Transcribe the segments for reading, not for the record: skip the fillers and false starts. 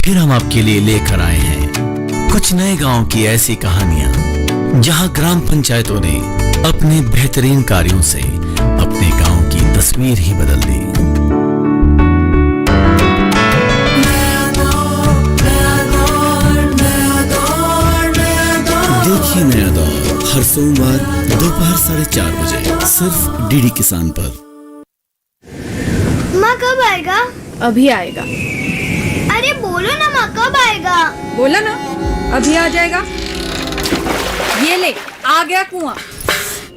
फिर हम आपके लिए लेकर आए हैं कुछ नए गांव की ऐसी कहानियां जहां ग्राम पंचायतों ने अपने बेहतरीन कार्यों से अपने गांव की तस्वीर ही बदल दी। देखिए नया दौर हर सोमवार दोपहर 4:30 बजे सिर्फ डीडी किसान पर। माँ कब आएगा? अभी आएगा। अरे बोलो ना माँ कब आएगा? बोला ना अभी आ जाएगा। ये ले आ गया कुआं।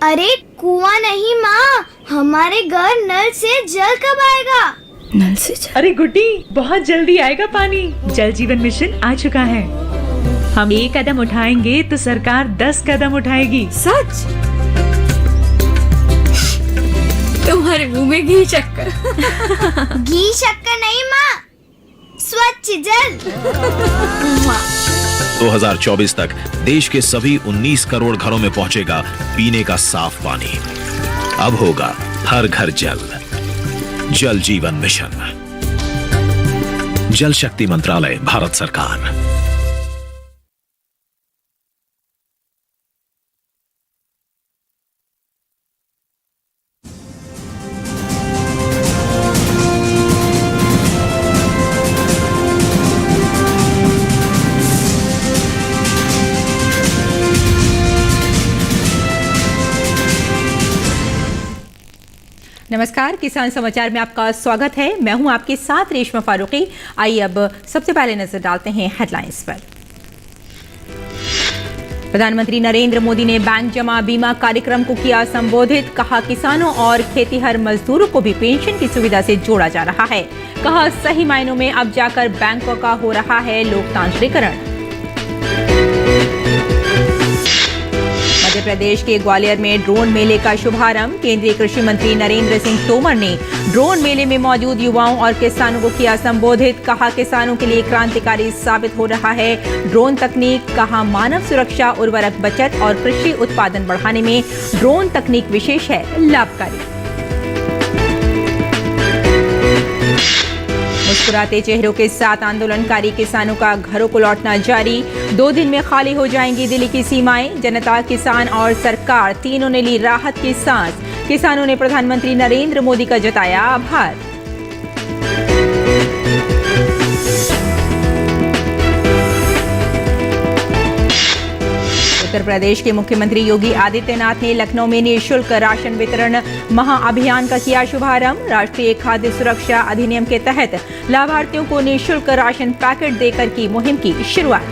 अरे कुआं नहीं माँ, हमारे घर नल से जल कब आएगा? नल से जल? अरे गुड्डी बहुत जल्दी आएगा पानी। जल जीवन मिशन आ चुका है। हम 1 कदम उठाएंगे तो सरकार 10 कदम उठाएगी। सच? तुम्हारे मुंह में घी शक्कर। घी शक्कर नहीं माँ, स्वच्छ जल। 2024 तक देश के सभी 19 करोड़ घरों में पहुंचेगा पीने का साफ पानी। अब होगा हर घर जल। जल जीवन मिशन, जल शक्ति मंत्रालय, भारत सरकार। नमस्कार, किसान समाचार में आपका स्वागत है। मैं हूं आपके साथ रेशमा फारूकी। आइए अब सबसे पहले नजर डालते हैं हेडलाइंस पर। प्रधानमंत्री नरेंद्र मोदी ने बैंक जमा बीमा कार्यक्रम को किया संबोधित। कहा किसानों और खेतीहर मजदूरों को भी पेंशन की सुविधा से जोड़ा जा रहा है। कहा सही मायनों में अब जाकर बैंकों का हो रहा है लोकतांत्रिकरण। मध्य प्रदेश के ग्वालियर में ड्रोन मेले का शुभारंभ। केंद्रीय कृषि मंत्री नरेंद्र सिंह तोमर ने ड्रोन मेले में मौजूद युवाओं और किसानों को किया संबोधित। कहा किसानों के लिए क्रांतिकारी साबित हो रहा है ड्रोन तकनीक। कहा मानव सुरक्षा, उर्वरक बचत और कृषि उत्पादन बढ़ाने में ड्रोन तकनीक विशेष है लाभकारी। मुस्कुराते चेहरों के साथ आंदोलनकारी किसानों का घरों को लौटना जारी। 2 दिन में खाली हो जाएंगी दिल्ली की सीमाएं। जनता, किसान और सरकार तीनों ने ली राहत की सांस। किसानों ने प्रधानमंत्री नरेंद्र मोदी का जताया आभार। उत्तर प्रदेश के मुख्यमंत्री योगी आदित्यनाथ ने लखनऊ में निःशुल्क राशन वितरण महाअभियान का किया शुभारंभ। राष्ट्रीय खाद्य सुरक्षा अधिनियम के तहत लाभार्थियों को निःशुल्क राशन पैकेट देकर की मुहिम की शुरुआत।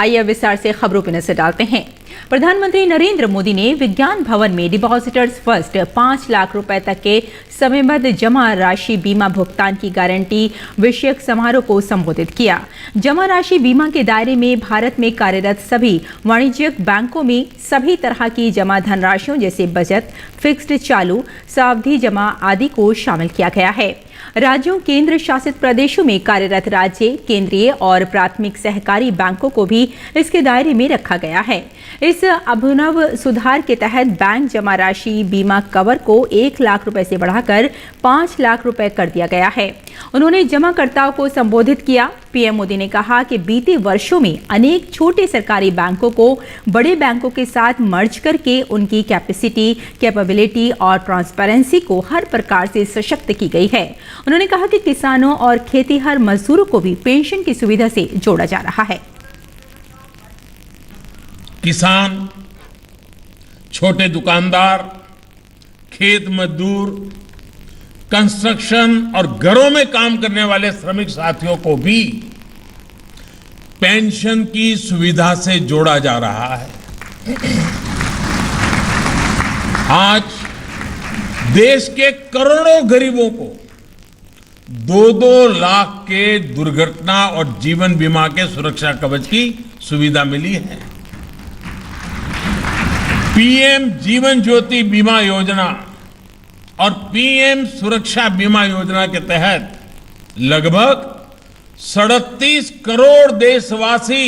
आइए विस्तार से खबरों पर नजर डालते हैं। प्रधानमंत्री नरेंद्र मोदी ने विज्ञान भवन में डिपॉजिटर्स फर्स्ट 5 लाख रुपए तक के समयबद्ध जमा राशि बीमा भुगतान की गारंटी विषयक समारोह को संबोधित किया। जमा राशि बीमा के दायरे में भारत में कार्यरत सभी वाणिज्यिक बैंकों में सभी तरह की जमा धनराशियों जैसे बचत, फिक्स्ड, चालू, सावधि जमा आदि को शामिल किया गया है। राज्यों, केंद्र शासित प्रदेशों में कार्यरत राज्य, केंद्रीय और प्राथमिक सहकारी बैंकों को भी इसके दायरे में रखा गया है। इस अभिनव सुधार के तहत बैंक जमा राशि बीमा कवर को 1 लाख रुपए से बढ़ाकर 5 लाख रुपए कर दिया गया है। उन्होंने जमाकर्ताओं को संबोधित किया। पीएम मोदी ने कहा कि बीते वर्षों में अनेक छोटे सरकारी बैंकों को बड़े बैंकों के साथ मर्ज करके उनकी कैपेबिलिटी और ट्रांसपेरेंसी को हर प्रकार से सशक्त की गई है। उन्होंने कहा कि किसानों और खेतीहर मजदूरों को भी पेंशन की सुविधा से जोड़ा जा रहा है। किसान, छोटे दुकानदार, खेत मजदूर, कंस्ट्रक्शन और घरों में काम करने वाले श्रमिक साथियों को भी पेंशन की सुविधा से जोड़ा जा रहा है। आज देश के करोड़ों गरीबों को 2-2 लाख के दुर्घटना और जीवन बीमा के सुरक्षा कवच की सुविधा मिली है। पीएम जीवन ज्योति बीमा योजना और पीएम सुरक्षा बीमा योजना के तहत लगभग 37 करोड़ देशवासी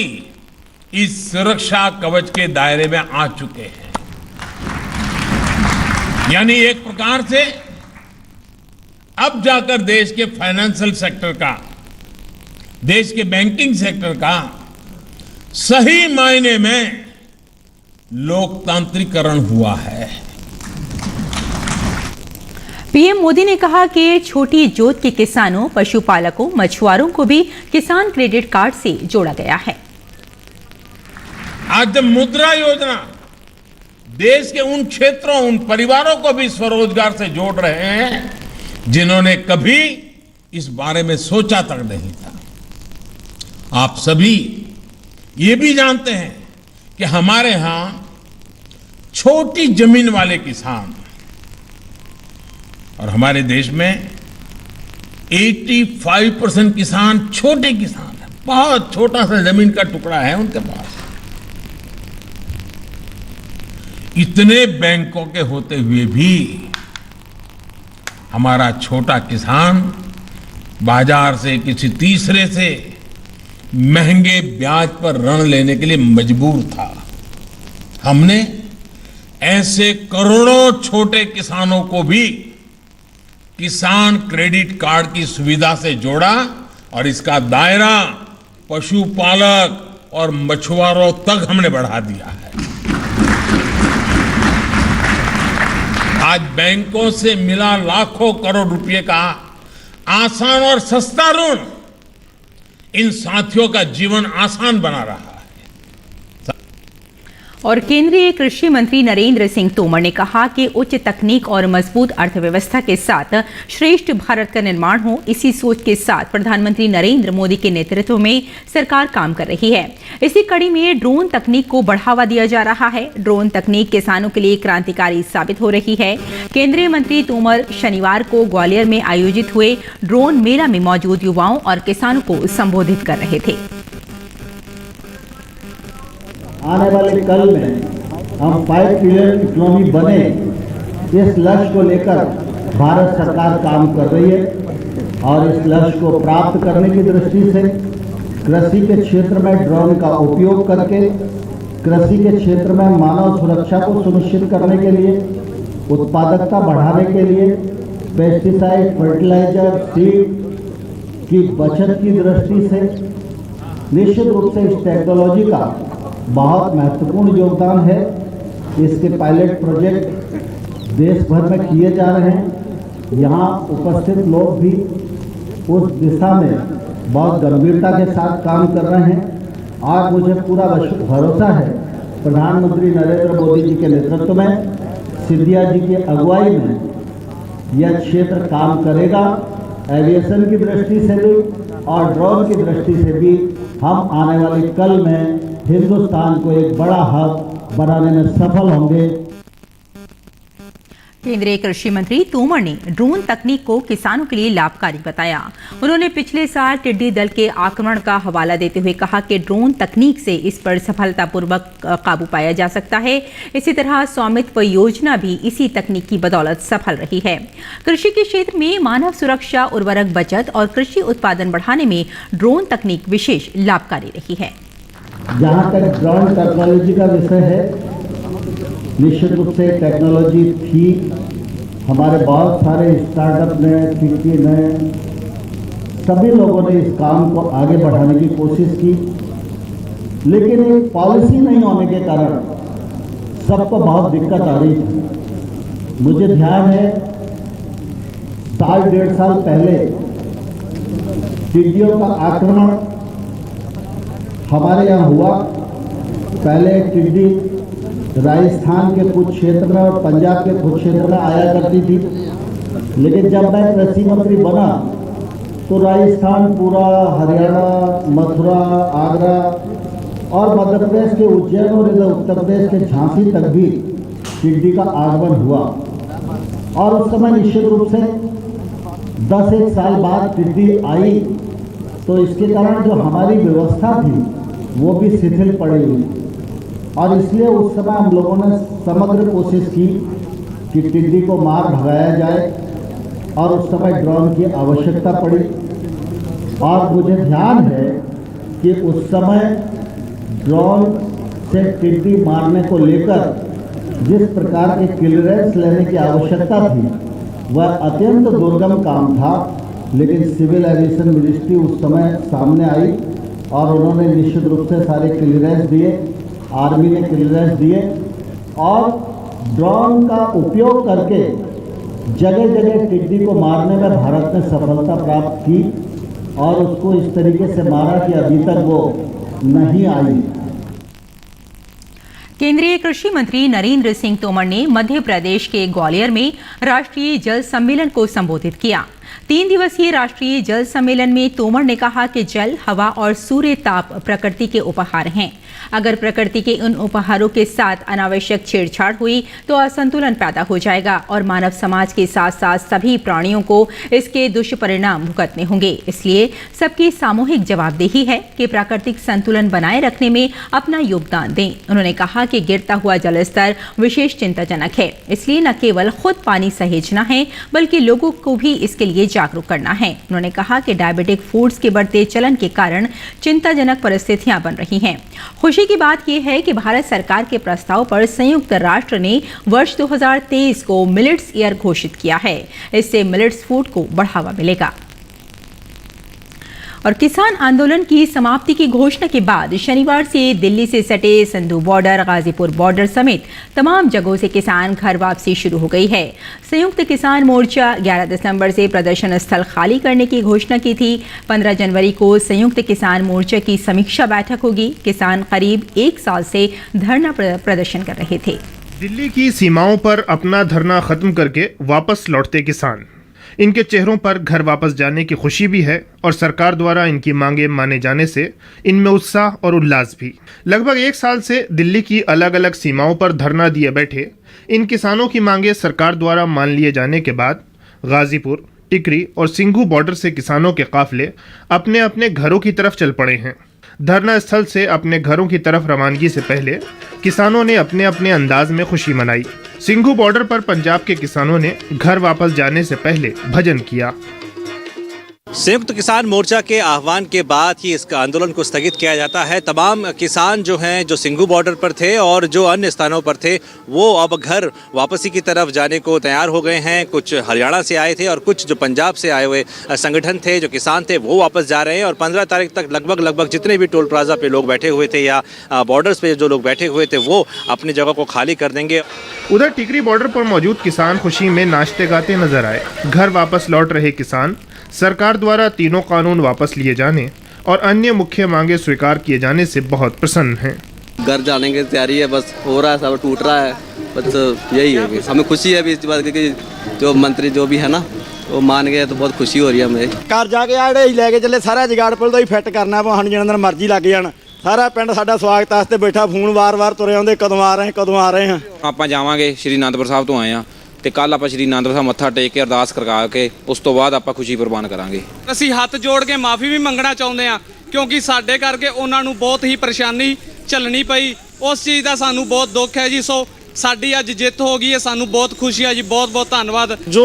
इस सुरक्षा कवच के दायरे में आ चुके हैं। यानी एक प्रकार से अब जाकर देश के फाइनेंशियल सेक्टर का, देश के बैंकिंग सेक्टर का सही मायने में लोकतांत्रिकरण हुआ है। पीएम मोदी ने कहा कि छोटी जोत के किसानों, पशुपालकों, मछुआरों को भी किसान क्रेडिट कार्ड से जोड़ा गया है। आज जब मुद्रा योजना देश के उन क्षेत्रों, उन परिवारों को भी स्वरोजगार से जोड़ रहे हैं जिन्होंने कभी इस बारे में सोचा तक नहीं था। आप सभी ये भी जानते हैं कि हमारे यहां छोटी जमीन वाले किसान, और हमारे देश में 85% किसान छोटे किसान हैं, बहुत छोटा सा जमीन का टुकड़ा है उनके पास। इतने बैंकों के होते हुए भी हमारा छोटा किसान बाजार से, किसी तीसरे से महंगे ब्याज पर ऋण लेने के लिए मजबूर था। हमने ऐसे करोड़ों छोटे किसानों को भी किसान क्रेडिट कार्ड की सुविधा से जोड़ा और इसका दायरा पशुपालक और मछुआरों तक हमने बढ़ा दिया है। आज बैंकों से मिला लाखों करोड़ रुपए का आसान और सस्ता ऋण इन साथियों का जीवन आसान बना रहा है। और केंद्रीय कृषि मंत्री नरेंद्र सिंह तोमर ने कहा कि उच्च तकनीक और मजबूत अर्थव्यवस्था के साथ श्रेष्ठ भारत का निर्माण हो, इसी सोच के साथ प्रधानमंत्री नरेंद्र मोदी के नेतृत्व में सरकार काम कर रही है। इसी कड़ी में ड्रोन तकनीक को बढ़ावा दिया जा रहा है। ड्रोन तकनीक किसानों के लिए क्रांतिकारी साबित हो रही है। केंद्रीय मंत्री तोमर शनिवार को ग्वालियर में आयोजित हुए ड्रोन मेला में मौजूद युवाओं और किसानों को संबोधित कर रहे थे। आने वाले कल में हम 5 ट्रिलियन इकोनॉमी बने, इस लक्ष्य को लेकर भारत सरकार काम कर रही है और इस लक्ष्य को प्राप्त करने की दृष्टि से कृषि के क्षेत्र में ड्रोन का उपयोग करके कृषि के क्षेत्र में मानव सुरक्षा को सुनिश्चित करने के लिए, उत्पादकता बढ़ाने के लिए, पेस्टिसाइड, फर्टिलाइजर, सीड की बचत की दृष्टि से निश्चित रूप से इस टेक्नोलॉजी का बहुत महत्वपूर्ण योगदान है। इसके पायलट प्रोजेक्ट देश भर में किए जा रहे हैं। यहाँ उपस्थित लोग भी उस दिशा में बहुत गंभीरता के साथ काम कर रहे हैं और मुझे पूरा भरोसा है प्रधानमंत्री नरेंद्र मोदी जी के नेतृत्व में, सिंधिया जी की अगुवाई में यह क्षेत्र काम करेगा। एविएशन की दृष्टि से भी और ड्रोन की दृष्टि से भी हम आने वाले कल में हिंदुस्तान को एक बड़ा हब बनाने में सफल होंगे। केंद्रीय कृषि मंत्री तोमर ने ड्रोन तकनीक को किसानों के लिए लाभकारी बताया। उन्होंने पिछले साल टिड्डी दल के आक्रमण का हवाला देते हुए कहा कि ड्रोन तकनीक से इस पर सफलतापूर्वक काबू पाया जा सकता है। इसी तरह स्वामित्व योजना भी इसी तकनीक की बदौलत सफल रही है। कृषि के क्षेत्र में मानव सुरक्षा, उर्वरक बचत और कृषि उत्पादन बढ़ाने में ड्रोन तकनीक विशेष लाभकारी रही है। जहाँ तक ड्रोन टेक्नोलॉजी का विषय है, निश्चित रूप से टेक्नोलॉजी थी। हमारे बहुत सारे स्टार्टअप ने, फिक्की ने, सभी लोगों ने इस काम को आगे बढ़ाने की कोशिश की, लेकिन एक पॉलिसी नहीं होने के कारण सबको बहुत दिक्कत आ रही थी। मुझे ध्यान है 1.5 साल पहले टिड्डियों का आक्रमण हमारे यहाँ हुआ। पहले टिड्डी राजस्थान के कुछ क्षेत्र में और पंजाब के कुछ क्षेत्र में आया करती थी, लेकिन जब मैं कृषि मंत्री बना तो राजस्थान पूरा, हरियाणा, मथुरा, आगरा और मध्य प्रदेश के उज्जैन और इधर उत्तर प्रदेश के झांसी तक भी टिड्डी का आगमन हुआ। और उस समय निश्चित रूप से 10-1 साल बाद टिड्डी आई तो इसके कारण जो हमारी व्यवस्था थी वो भी शिथिल पड़ी हुई, और इसलिए उस समय हम लोगों ने समग्र कोशिश की कि टिड्डी को मार भगाया जाए, और उस समय ड्रोन की आवश्यकता पड़ी। और मुझे ध्यान है कि उस समय ड्रोन से टिड्डी मारने को लेकर जिस प्रकार के क्लियरेंस लेने की आवश्यकता थी वह अत्यंत दुर्गम काम था, लेकिन सिविल एविएशन मिनिस्ट्री उस समय सामने आई और उन्होंने निश्चित रूप से सारे क्लियरेंस दिए, आर्मी ने क्लियरेंस दिए और ड्रोन का उपयोग करके जगह जगह टिड्डी को मारने में भारत ने सफलता प्राप्त की और उसको इस तरीके से मारा कि अभी तक वो नहीं आई। केंद्रीय कृषि मंत्री नरेंद्र सिंह तोमर ने मध्य प्रदेश के ग्वालियर में राष्ट्रीय जल सम्मेलन को संबोधित किया। 3 दिवसीय राष्ट्रीय जल सम्मेलन में तोमर ने कहा कि जल, हवा और सूर्य ताप प्रकृति के उपहार हैं। अगर प्रकृति के उन उपहारों के साथ अनावश्यक छेड़छाड़ हुई तो असंतुलन पैदा हो जाएगा और मानव समाज के साथ साथ सभी प्राणियों को इसके दुष्परिणाम भुगतने होंगे। इसलिए सबकी सामूहिक जवाबदेही है कि प्राकृतिक संतुलन बनाए रखने में अपना योगदान दें। उन्होंने कहा कि गिरता हुआ जल स्तर विशेष चिंताजनक है, इसलिए न केवल खुद पानी सहेजना है बल्कि लोगों को भी इसके लिए जागरूक करना है। उन्होंने कहा कि डायबिटिक फूड्स के बढ़ते चलन के कारण चिंताजनक परिस्थितियां बन रही हैं। खुशी की बात यह है कि भारत सरकार के प्रस्ताव पर संयुक्त राष्ट्र ने वर्ष 2023 को मिलेट्स ईयर घोषित किया है। इससे मिलेट्स फूड को बढ़ावा मिलेगा। और किसान आंदोलन की समाप्ति की घोषणा के बाद शनिवार से दिल्ली से सटे संधू बॉर्डर, गाजीपुर बॉर्डर समेत तमाम जगहों से किसान घर वापसी शुरू हो गई है। संयुक्त किसान मोर्चा 11 दिसंबर से प्रदर्शन स्थल खाली करने की घोषणा की थी। 15 जनवरी को संयुक्त किसान मोर्चा की समीक्षा बैठक होगी। किसान करीब 1 साल से धरना प्रदर्शन कर रहे थे। दिल्ली की सीमाओं पर अपना धरना खत्म करके वापस लौटते किसान, इनके चेहरों पर घर वापस जाने की खुशी भी है और सरकार द्वारा इनकी मांगे माने जाने से इनमें उत्साह और उल्लास भी। लगभग 1 साल से दिल्ली की अलग अलग सीमाओं पर धरना दिए बैठे इन किसानों की मांगे सरकार द्वारा मान लिए जाने के बाद गाजीपुर, टिकरी और सिंघू बॉर्डर से किसानों के काफिले अपने अपने घरों की तरफ चल पड़े हैं। धरना स्थल से अपने घरों की तरफ रवानगी से पहले किसानों ने अपने अपने अंदाज में खुशी मनाई। सिंघू बॉर्डर पर पंजाब के किसानों ने घर वापस जाने से पहले भजन किया। संयुक्त किसान मोर्चा के आह्वान के बाद ही इसका आंदोलन को स्थगित किया जाता है। तमाम किसान जो हैं, जो सिंघू बॉर्डर पर थे और जो अन्य स्थानों पर थे, वो अब घर वापसी की तरफ जाने को तैयार हो गए हैं। कुछ हरियाणा से आए थे और कुछ जो पंजाब से आए हुए संगठन थे, जो किसान थे, वो वापस जा रहे हैं। और 15 तारीख तक लगभग जितने भी टोल प्लाजा पे लोग बैठे हुए थे या बॉर्डर्स पे जो लोग बैठे हुए थे, वो अपनी जगह को खाली कर देंगे। उधर टिकरी बॉर्डर पर मौजूद किसान खुशी में नाचते गाते नजर आए। घर वापस लौट रहे किसान सरकार द्वारा तीनों कानून वापस लिए जाने और अन्य मुख्य मांगे स्वीकार किए जाने से बहुत प्रसन्न हैं। घर जाने की तैयारी है, बस हो रहा है, सब टूट रहा है, बस यही है। हमें खुशी है अभी इस बात की, जो मंत्री जो भी है ना वो मान गए, तो बहुत खुशी हो रही है हमें। घर जाके आड़े लेके चले, सारा जगाड़ पुल ਦਾ ਹੀ ਫਿੱਟ ਕਰਨਾ, ਭਾਵੇਂ ਜਿੰਨਾ ਦਿਨ ਮਰਜ਼ੀ ਲੱਗ ਜਾਣ। ਸਾਰਾ ਪਿੰਡ ਸਾਡਾ ਸਵਾਗਤ ਵਾਸਤੇ ਬੈਠਾ, ਫੋਨ ਵਾਰ-ਵਾਰ ਤੁਰੇ ਆਉਂਦੇ, ਕਦੋਂ ਆ ਰਹੇ ਹਾਂ। ਆਪਾਂ ਜਾਵਾਂਗੇ, ਸ਼੍ਰੀ ਅਨੰਦਪੁਰ ਸਾਹਿਬ ਤੋਂ ਆਏ ਆ ਤੇ ਕੱਲ ਆਪਾਂ ਸ਼੍ਰੀ ਅਨੰਦਪੁਰ ਸਾਹਿਬ ਮੱਥਾ ਟੇਕ ਕੇ ਅਰਦਾਸ ਕਰਵਾ ਕੇ ਉਸ ਤੋਂ ਬਾਅਦ ਆਪਾਂ ਖੁਸ਼ੀ ਪ੍ਰਵਾਨ ਕਰਾਂਗੇ। ਅਸੀਂ ਹੱਥ ਜੋੜ ਕੇ ਮਾਫੀ ਵੀ ਮੰਗਣਾ ਚਾਹੁੰਦੇ ਆ, ਕਿਉਂਕਿ ਸਾਡੇ ਕਰਕੇ ਉਹਨਾਂ ਨੂੰ ਬਹੁਤ ਹੀ ਪਰੇਸ਼ਾਨੀ ਝੱਲਣੀ ਪਈ। ਉਸ ਚੀਜ਼ ਦਾ ਸਾਨੂੰ ਬਹੁਤ ਦੁੱਖ ਹੈ ਜੀ। ਸੋ साड़ी अज जित हो गई है, सानू बहुत खुशी है जी। बहुत बहुत धन्यवाद। जो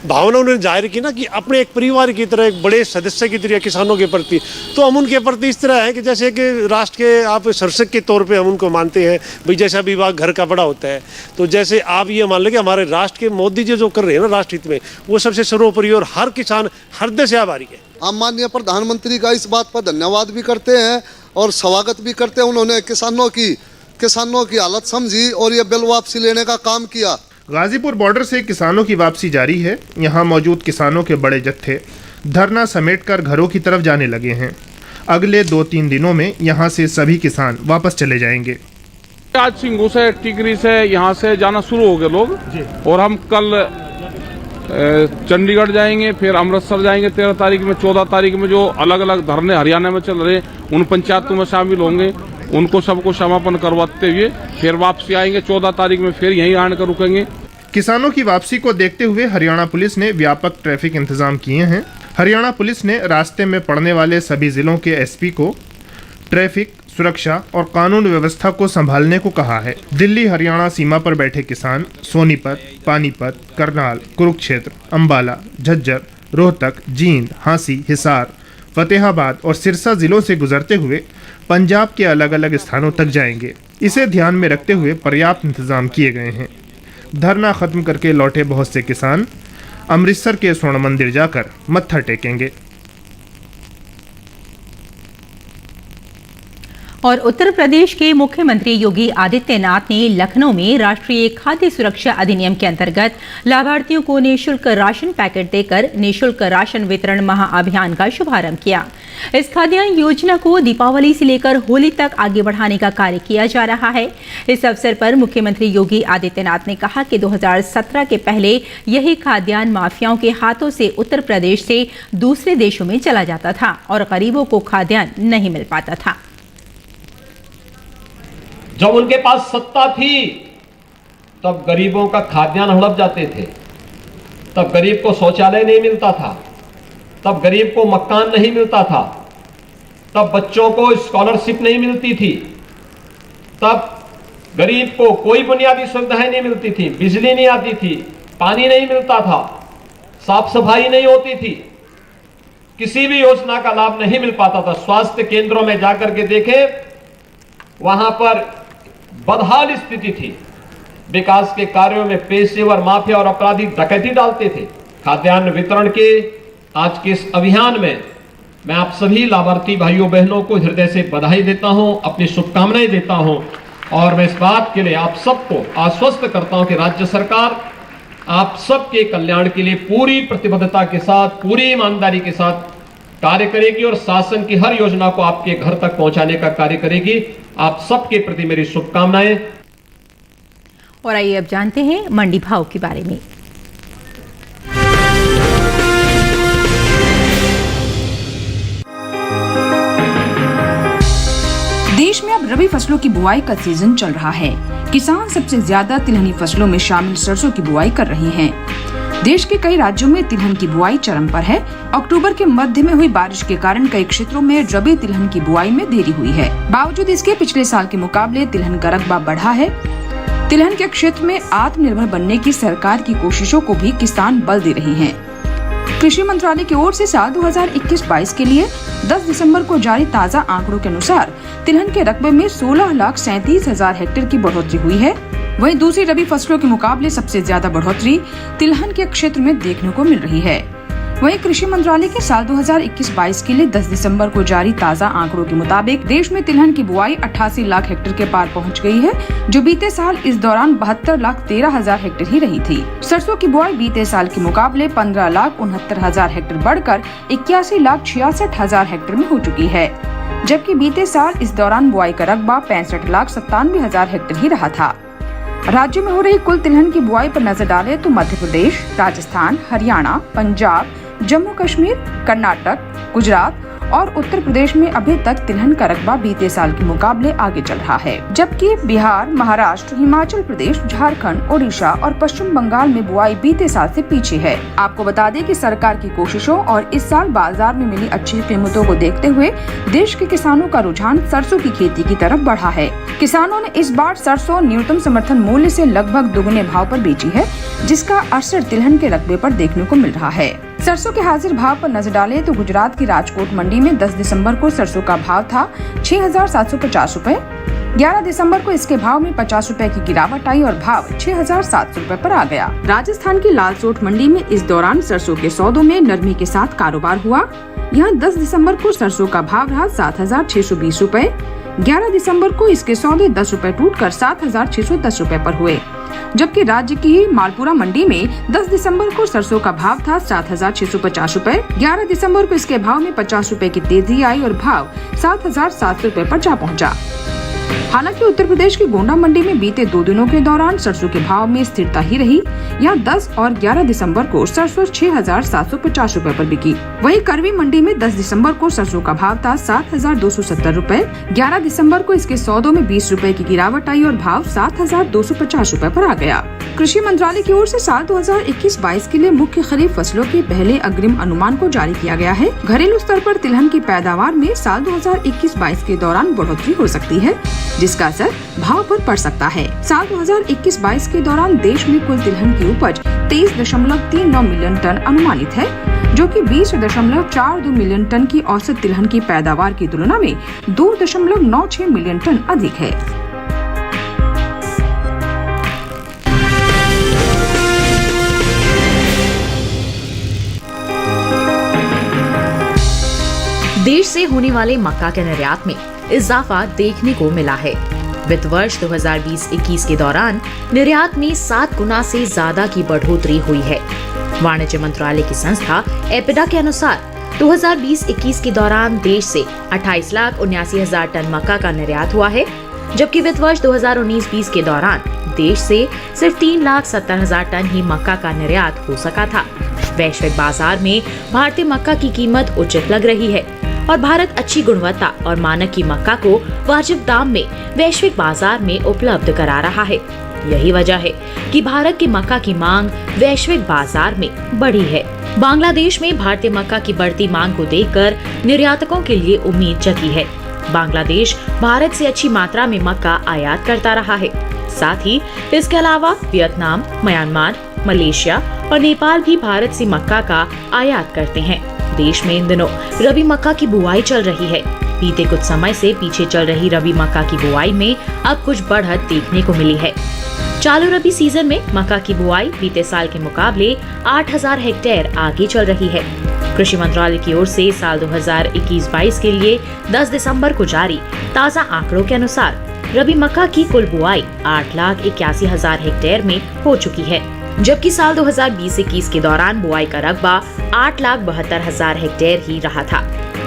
भावना उन्होंने जाहिर की ना कि अपने एक परिवार की तरह, एक बड़े सदस्य की तरह किसानों के प्रति, तो हम उनके प्रति इस तरह है कि जैसे कि राष्ट्र के आप शासक के तौर पे हम उनको मानते हैं भाई। जैसा विभाग घर का बड़ा होता है, तो जैसे आप ये मान लें कि हमारे राष्ट्र के मोदी जी जो कर रहे हैं ना राष्ट्र हित में, वो सबसे सर्वोपरि और हर किसान हृदय से आभारी है। हम माननीय प्रधानमंत्री का इस बात पर धन्यवाद भी करते हैं और स्वागत भी करते हैं। उन्होंने किसानों की हालत समझी और ये बिल वापसी लेने का काम किया। गाजीपुर बॉर्डर से किसानों की वापसी जारी है। यहाँ मौजूद किसानों के बड़े जत्थे धरना समेटकर घरों की तरफ जाने लगे हैं। अगले 2-3 दिनों में यहाँ से सभी किसान वापस चले जाएंगे। आज सिंघू से, टिकरी से, यहाँ से जाना शुरू हो गए लोग और हम कल चंडीगढ़ जाएंगे, फिर अमृतसर जाएंगे 13 तारीख में। 14 तारीख में जो अलग अलग धरने हरियाणा में चल रहे, उन पंचायतों में शामिल होंगे, उनको सबको समापन करवाते हुए फिर वापसी आएंगे। 14 तारीख में फिर यहीं आकर रुकेंगे। किसानों की वापसी को देखते हुए हरियाणा पुलिस ने व्यापक ट्रैफिक इंतजाम किए हैं। हरियाणा पुलिस ने रास्ते में पड़ने वाले सभी जिलों के एसपी को ट्रैफिक सुरक्षा और कानून व्यवस्था को संभालने को कहा है। दिल्ली हरियाणा सीमा पर बैठे किसान सोनीपत, पानीपत, करनाल, कुरुक्षेत्र, अंबाला, झज्जर, रोहतक, जींद, हांसी, हिसार, फतेहाबाद और सिरसा जिलों से गुजरते हुए पंजाब के अलग अलग स्थानों तक जाएंगे। इसे ध्यान में रखते हुए पर्याप्त इंतजाम किए गए हैं। धरना खत्म करके लौटे बहुत से किसान अमृतसर के स्वर्ण मंदिर जाकर मत्था टेकेंगे। और उत्तर प्रदेश के मुख्यमंत्री योगी आदित्यनाथ ने लखनऊ में राष्ट्रीय खाद्य सुरक्षा अधिनियम के अंतर्गत लाभार्थियों को निःशुल्क राशन पैकेट देकर निःशुल्क राशन वितरण महाअभियान का शुभारंभ किया। इस खाद्यान्न योजना को दीपावली से लेकर होली तक आगे बढ़ाने का कार्य किया जा रहा है। इस अवसर पर मुख्यमंत्री योगी आदित्यनाथ ने कहा कि 2017 के पहले यही खाद्यान्न माफियाओं के हाथों से उत्तर प्रदेश से दूसरे देशों में चला जाता था और गरीबों को खाद्यान्न नहीं मिल पाता था। जब उनके पास सत्ता थी तब गरीबों का खाद्यान्न हड़प जाते थे, तब गरीब को शौचालय नहीं मिलता था, तब गरीब को मकान नहीं मिलता था, तब बच्चों को स्कॉलरशिप नहीं मिलती थी, तब गरीब को कोई बुनियादी सुविधाएं नहीं मिलती थी, बिजली नहीं आती थी, पानी नहीं मिलता था, साफ सफाई नहीं होती थी, किसी भी योजना का लाभ नहीं मिल पाता था। स्वास्थ्य केंद्रों में जाकर के देखें, वहां पर बदहाल स्थिति थी। विकास के कार्यों में पेशेवर माफिया और अपराधी डकैती डालते थे। खाद्यान्न वितरण के आज के इस अभियान में मैं आप सभी लाभार्थी भाइयों बहनों को हृदय से बधाई देता हूं, अपनी शुभकामनाएं देता हूं और मैं इस बात के लिए आप सबको आश्वस्त करता हूं कि राज्य सरकार आप सबके कल्याण के लिए पूरी प्रतिबद्धता के साथ, पूरी ईमानदारी के साथ कार्य करेगी और शासन की हर योजना को आपके घर तक पहुंचाने का कार्य करेगी। आप सबके प्रति मेरी शुभकामनाएं। और आइए अब जानते हैं मंडी भाव के बारे में। देश में अब रबी फसलों की बुआई का सीजन चल रहा है। किसान सबसे ज्यादा तिलहनी फसलों में शामिल सरसों की बुआई कर रहे हैं। देश के कई राज्यों में तिलहन की बुआई चरम पर है। अक्टूबर के मध्य में हुई बारिश के कारण कई क्षेत्रों में रबी तिलहन की बुआई में देरी हुई है। बावजूद इसके पिछले साल के मुकाबले तिलहन का रकबा बढ़ा है। तिलहन के क्षेत्र में आत्मनिर्भर बनने की सरकार की कोशिशों को भी किसान बल दे रहे हैं। कृषि मंत्रालय की ओर से साल 2021-22 के लिए 10 दिसंबर को जारी ताज़ा आंकड़ों के अनुसार तिलहन के रकबे में 16,37,000 हेक्टेयर की बढ़ोतरी हुई है। वहीं दूसरी रबी फसलों के मुकाबले सबसे ज्यादा बढ़ोतरी तिलहन के क्षेत्र में देखने को मिल रही है। वहीं कृषि मंत्रालय के साल 2021-22 के लिए 10 दिसंबर को जारी ताज़ा आंकड़ों के मुताबिक देश में तिलहन की बुआई 88 लाख हेक्टेयर के पार पहुंच गई है, जो बीते साल इस दौरान 72,13,000 हेक्टेयर ही रही थी। सरसों की बुआई बीते साल के मुकाबले 15,69,000 हेक्टेयर बढ़कर 81,66,000 हेक्टेयर में हो चुकी है, जबकि बीते साल इस दौरान बुआई का रकबा 65,97,000 हेक्टेयर ही रहा था। राज्य में हो रही कुल तिलहन की बुआई पर नजर डालें तो मध्य प्रदेश, राजस्थान, हरियाणा, पंजाब, जम्मू कश्मीर, कर्नाटक, गुजरात और उत्तर प्रदेश में अभी तक तिलहन का रकबा बीते साल के मुकाबले आगे चल रहा है, जबकि बिहार, महाराष्ट्र, हिमाचल प्रदेश, झारखंड, ओडिशा और पश्चिम बंगाल में बुआई बीते साल से पीछे है। आपको बता दें कि सरकार की कोशिशों और इस साल बाजार में मिली अच्छी कीमतों को देखते हुए देश के किसानों का रुझान सरसों की खेती की तरफ बढ़ा है। किसानों ने इस बार सरसों न्यूनतम समर्थन मूल्य से लगभग दुगने भाव पर बेची है, जिसका असर तिलहन के रकबे पर देखने को मिल रहा है। सरसों के हाजिर भाव पर नजर डालें तो गुजरात की राजकोट मंडी में 10 दिसंबर को सरसों का भाव था 6,750 रुपए। 11 दिसंबर को इसके भाव में 50 रुपए की गिरावट आई और भाव 6,700 रुपए पर आ गया। राजस्थान की लालसोट मंडी में इस दौरान सरसों के सौदों में नरमी के साथ कारोबार हुआ। यहाँ 10 दिसंबर को सरसों का भाव रहा 7,620 रुपए। 11 दिसंबर को इसके सौदे 10 रुपए टूटकर 7,610 रुपए पर हुए, जबकि राज्य की मालपुरा मंडी में 10 दिसंबर को सरसों का भाव था 7,650 रुपए। 11 दिसंबर को इसके भाव में 50 रुपए की तेजी आई और भाव 7,700 रुपए पर जा पहुंचा। हालांकि उत्तर प्रदेश की गोंडा मंडी में बीते 2 दिनों के दौरान सरसों के भाव में स्थिरता ही रही। यहाँ 10 और 11 दिसंबर को सरसों 6,750 रुपए पर बिकी। वहीं करवी मंडी में 10 दिसंबर को सरसों का भाव था 7,270 रुपए। 11 दिसंबर को इसके सौदों में 20 रुपए की गिरावट आई और भाव 7,250 रुपए पर आ गया। कृषि मंत्रालय की ओर से साल 2021-22 के लिए मुख्य खरीफ फसलों के पहले अग्रिम अनुमान को जारी किया गया है। घरेलू स्तर पर तिलहन की पैदावार में साल 2021-22 के दौरान बढ़ोतरी हो सकती है, जिसका असर भाव पर पड़ सकता है। साल 2021-22 के दौरान देश में कुल तिलहन की उपज 23.39 मिलियन टन अनुमानित है, जो कि 20.42 मिलियन टन की औसत तिलहन की पैदावार की तुलना में 2.96 मिलियन टन अधिक है। देश से होने वाले मक्का के निर्यात में इजाफा देखने को मिला है। वित्त वर्ष 2020-21 के दौरान निर्यात में 7 गुना से ज्यादा की बढ़ोतरी हुई है। वाणिज्य मंत्रालय की संस्था एपिडा के अनुसार 2020-21 के दौरान देश से 28,79,000 टन मक्का का निर्यात हुआ है, जबकि वित्त वर्ष 2019-20 के दौरान देश से सिर्फ 3,70,000 टन ही मक्का का निर्यात हो सका था। वैश्विक बाजार में भारतीय मक्का की कीमत उचित लग रही है और भारत अच्छी गुणवत्ता और मानक की मक्का को वाजिब दाम में वैश्विक बाजार में उपलब्ध करा रहा है। यही वजह है कि भारत की मक्का की मांग वैश्विक बाजार में बढ़ी है। बांग्लादेश में भारतीय मक्का की बढ़ती मांग को देखकर निर्यातकों के लिए उम्मीद जगी है। बांग्लादेश भारत से अच्छी मात्रा में मक्का आयात करता रहा है। साथ ही इसके अलावा वियतनाम, म्यांमार, मलेशिया और नेपाल भी भारत से मक्का का आयात करते हैं। देश में इन दिनों रबी मक्का की बुआई चल रही है। बीते कुछ समय से पीछे चल रही रबी मक्का की बुआई में अब कुछ बढ़त देखने को मिली है। चालू रबी सीजन में मक्का की बुआई बीते साल के मुकाबले 8,000 हेक्टेयर आगे चल रही है। कृषि मंत्रालय की ओर से साल 2021-22 के लिए 10 दिसंबर को जारी ताज़ा आंकड़ों के अनुसार रबी मक्का की कुल बुआई 8,81,000 हेक्टेयर में हो चुकी है, जबकि साल 2020-21 के दौरान बुआई का रकबा 8,72,000 हेक्टेयर ही रहा था।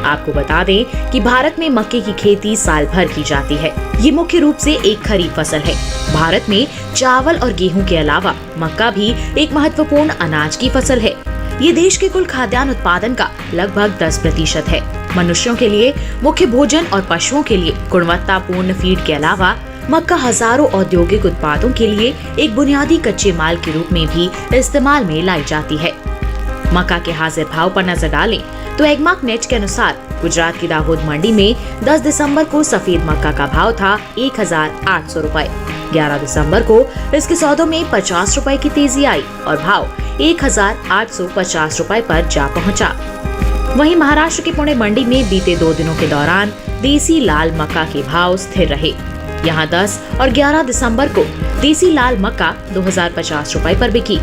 आपको बता दें कि भारत में मक्के की खेती साल भर की जाती है। ये मुख्य रूप से एक खरीफ फसल है। भारत में चावल और गेहूं के अलावा मक्का भी एक महत्वपूर्ण अनाज की फसल है। ये देश के कुल खाद्यान्न उत्पादन का लगभग 10% है। मनुष्यों के लिए मुख्य भोजन और पशुओं के लिए गुणवत्तापूर्ण फीड के अलावा मक्का हजारों औद्योगिक उत्पादों के लिए एक बुनियादी कच्चे माल के रूप में भी इस्तेमाल में लाई जाती है। मक्का के हाजिर भाव पर नजर डालें तो एगमार्क नेट के अनुसार गुजरात की दाहोद मंडी में 10 दिसंबर को सफेद मक्का का भाव था 1,800 रुपए। 11 दिसंबर को इसके सौदों में 50 रुपए की तेजी आई और भाव 1,850 रुपए पर जा पहुंचा। वहीं महाराष्ट्र की पुणे मंडी में बीते 2 दिनों के दौरान देसी लाल मक्का के भाव स्थिर रहे। यहाँ 10 और 11 दिसंबर को देसी लाल मक्का 2,050 रुपए पर बिकी।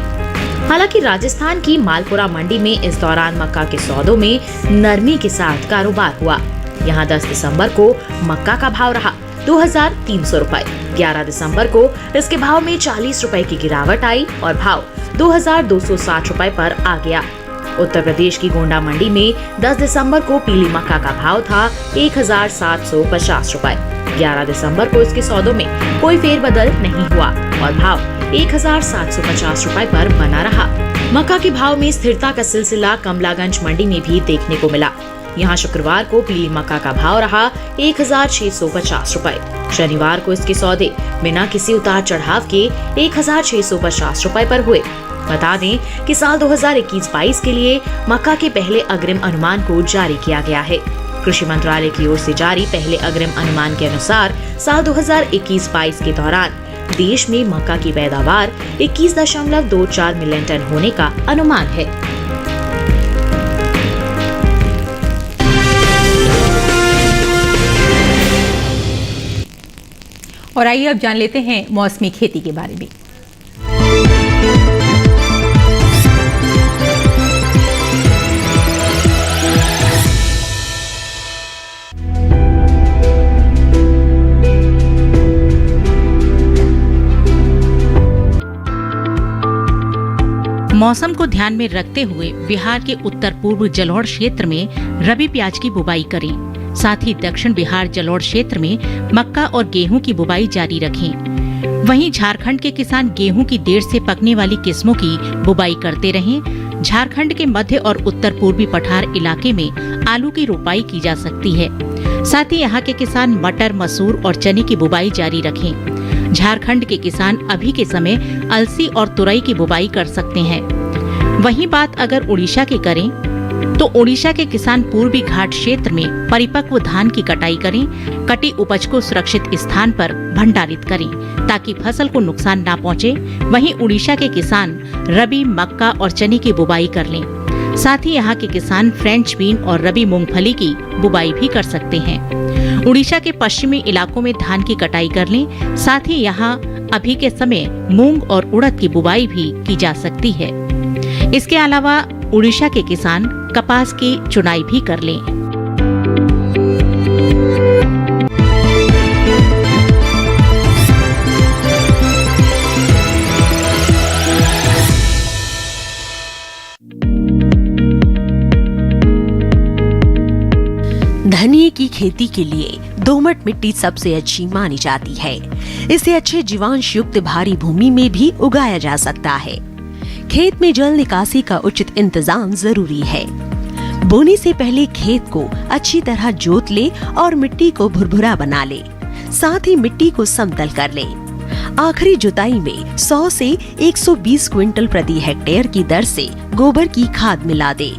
हालांकि राजस्थान की मालपुरा मंडी में इस दौरान मक्का के सौदों में नरमी के साथ कारोबार हुआ। यहाँ 10 दिसंबर को मक्का का भाव रहा 2,300 रुपए। 11 दिसंबर को इसके भाव में 40 रुपए की गिरावट आई और भाव 2,260 रुपए पर आ गया। उत्तर प्रदेश की गोंडा मंडी में 10 दिसंबर को पीली मक्का का भाव था 1,750 रुपए। 11 दिसंबर को इसके सौदों में कोई फेरबदल नहीं हुआ और भाव 1,750 रुपए पर बना रहा। मक्का के भाव में स्थिरता का सिलसिला कमलागंज मंडी में भी देखने को मिला। यहाँ शुक्रवार को पीली मक्का का भाव रहा 1,650 रुपए। शनिवार को इसके सौदे बिना किसी उतार चढ़ाव के 1,650 रुपए पर हुए। बता दें कि साल 2021-22 के लिए मक्का के पहले अग्रिम अनुमान को जारी किया गया है। कृषि मंत्रालय की ओर से जारी पहले अग्रिम अनुमान के अनुसार साल 2021-22 के दौरान देश में मक्का की पैदावार 21.24 मिलियन टन होने का अनुमान है। और आइए अब जान लेते हैं मौसमी खेती के बारे में। मौसम को ध्यान में रखते हुए बिहार के उत्तर पूर्व जलोढ़ क्षेत्र में रबी प्याज की बुवाई करें। साथ ही दक्षिण बिहार जलोढ़ क्षेत्र में मक्का और गेहूं की बुवाई जारी रखें। वहीं झारखंड के किसान गेहूं की देर से पकने वाली किस्मों की बुवाई करते रहें। झारखंड के मध्य और उत्तर पूर्वी पठार इलाके में आलू की रोपाई की जा सकती है। साथ ही यहाँ के किसान मटर, मसूर और चने की बुवाई जारी रखें। झारखंड के किसान अभी के समय अलसी और तुरई की बुवाई कर सकते हैं। वहीं बात अगर उड़ीसा की करें तो उड़ीसा के किसान पूर्वी घाट क्षेत्र में परिपक्व धान की कटाई करें। कटी उपज को सुरक्षित स्थान पर भंडारित करें ताकि फसल को नुकसान ना पहुंचे। वहीं उड़ीसा के किसान रबी मक्का और चने की बुवाई कर लें। साथ ही यहाँ के किसान फ्रेंच बीन और रबी मूंगफली की बुवाई भी कर सकते हैं। उड़ीसा के पश्चिमी इलाकों में धान की कटाई कर लें। साथ ही यहाँ अभी के समय मूंग और उड़द की बुवाई भी की जा सकती है। इसके अलावा उड़ीसा के किसान कपास की चुनाई भी कर लें। धनिये की खेती के लिए दोमट मिट्टी सबसे अच्छी मानी जाती है। इसे अच्छे जीवांश युक्त भारी भूमि में भी उगाया जा सकता है। खेत में जल निकासी का उचित इंतजाम जरूरी है। बोने से पहले खेत को अच्छी तरह जोत ले और मिट्टी को भुरभुरा बना ले। साथ ही मिट्टी को समतल कर ले। आखिरी जुताई में 100 से 120 क्विंटल प्रति हेक्टेयर की दर से गोबर की खाद मिला दे।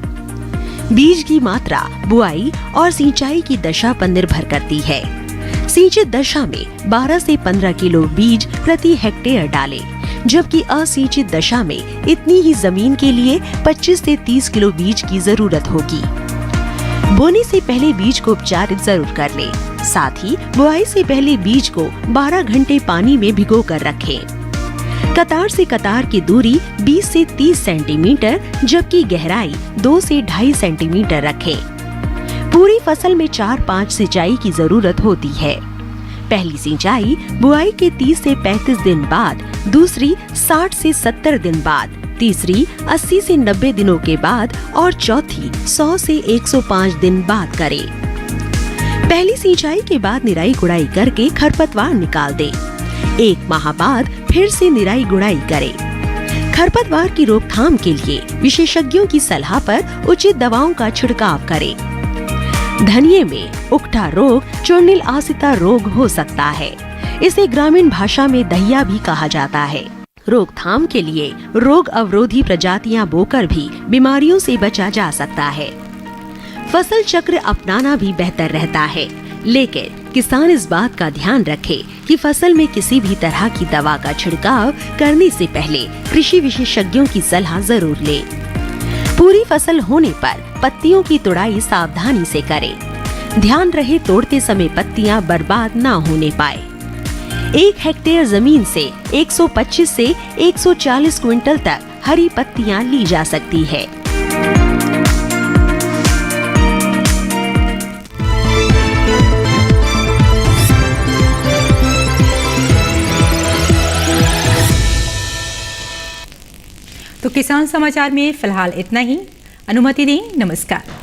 बीज की मात्रा बुआई और सिंचाई की दशा पर निर्भर करती है। सिंचित दशा में 12 से 15 किलो बीज प्रति हेक्टेयर डालें, जबकि असिंचित दशा में इतनी ही जमीन के लिए 25 से 30 किलो बीज की जरूरत होगी। बोने से पहले बीज को उपचारित जरूर कर लें। साथ ही बुआई से पहले बीज को 12 घंटे पानी में भिगो कर रखें। कतार से कतार की दूरी 20 से 30 सेंटीमीटर जबकि गहराई 2 से 2.5 सेंटीमीटर रखें। पूरी फसल में 4-5 सिंचाई की जरूरत होती है। पहली सिंचाई बुआई के 30 से 35 दिन बाद, दूसरी 60 से 70 दिन बाद, तीसरी 80 से 90 दिनों के बाद और चौथी 100 से 105 दिन बाद करें। पहली सिंचाई के बाद निराई गुड़ाई करके खरपतवार निकाल दें। 1 माह बाद फिर से निराई गुड़ाई करें। खरपतवार की रोकथाम के लिए विशेषज्ञों की सलाह पर उचित दवाओं का छिड़काव करें। धनिये में उकठा रोग चूर्णिल आसिता रोग हो सकता है। इसे ग्रामीण भाषा में दहिया भी कहा जाता है। रोकथाम के लिए रोग अवरोधी प्रजातियां बोकर भी बीमारियों से बचा जा सकता है। फसल चक्र अपनाना भी बेहतर रहता है, लेकिन किसान इस बात का ध्यान रखे कि फसल में किसी भी तरह की दवा का छिड़काव करने से पहले कृषि विशेषज्ञों की सलाह जरूर ले। पूरी फसल होने पर पत्तियों की तुड़ाई सावधानी से करें। ध्यान रहे तोड़ते समय पत्तियां बर्बाद ना होने पाए। 1 हेक्टेयर जमीन से 125 से 140 क्विंटल तक हरी पत्तियां ली जा सकती है। तो किसान समाचार में फिलहाल इतना ही। अनुमति दें, नमस्कार।